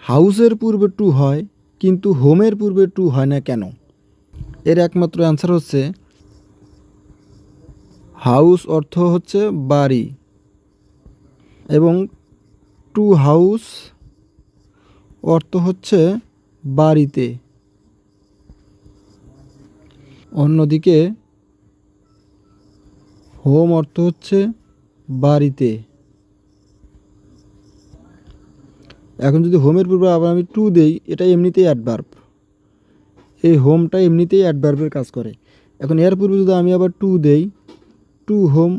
হাউসের পূর্বে টু হয় কিন্তু হোমের পূর্বে টু হয় না কেন? এর একমাত্র অ্যান্সার হচ্ছে হাউস অর্থ হচ্ছে বাড়ি এবং টু হাউস অর্থ হচ্ছে বাড়িতে। অন্যদিকে হোম অর্থ হচ্ছে বাড়িতে। এখন যদি হোমের পূর্বে আবার আমি টু দেই, এটা এমনিতেই অ্যাডভার্ব, এই হোমটা এমনিতেই অ্যাডভার্বের কাজ করে। এখন এর পূর্বে যদি আমি আবার টু দেই, টু হোম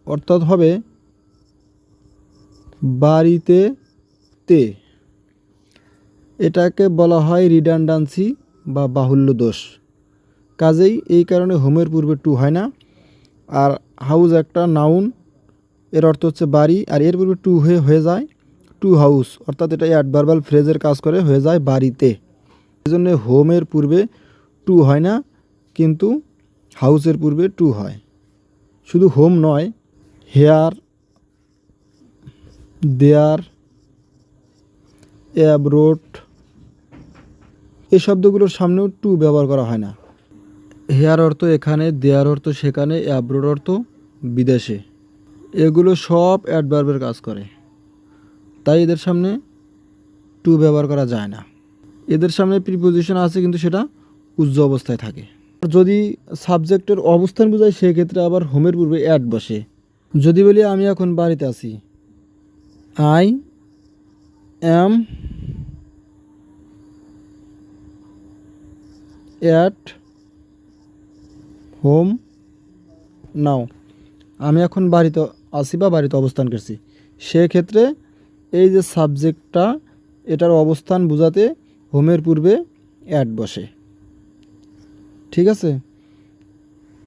অর্থাৎ হবে বাড়িতে তে। এটাকে বলা হয় রিডান্ডান্সি বা বাহুল্য দোষ। কাজেই এই কারণে হোমের পূর্বে টু হয় না। আর হাউস একটা নাউন, এর অর্থ হচ্ছে বাড়ি, আর এর পূর্বে টু হয়ে যায় টু হাউস, অর্থাৎ এটা অ্যাডভার্বাল ফ্রেজের কাজ করে, হয়ে যায় বাড়িতে। এই জন্য হোমের পূর্বে টু হয় না কিন্তু হাউসের পূর্বে টু হয়। শুধু হোম নয়, হেয়ার, দেয়ার, অ্যাব্রোড এই শব্দগুলোর সামনেও টু ব্যবহার করা হয় না। হেয়ার অর্থ এখানে, দেয়ার অর্থ সেখানে, অ্যাব্রোড অর্থ বিদেশে। এগুলো সব অ্যাডভার্বের কাজ করে, তাই এদের সামনে টু ব্যবহার করা যায় না। এদের সামনে প্রিপোজিশন আছে কিন্তু সেটা উজ্জ অবস্থায় থাকে। যদি সাবজেক্টের অবস্থান বোঝায় সেক্ষেত্রে আবার হোমের পূর্বে অ্যাড বসে। যদি বলি আমি এখন বাড়িতে আছি, I am at home now, আমি এখন বাড়িতে আছি বা বাড়িতে অবস্থান করছি, সেক্ষেত্রে এই যে সাবজেক্টটা, এটার অবস্থান বোঝাতে হোমের পূর্বে অ্যাড বসে। ঠিক আছে।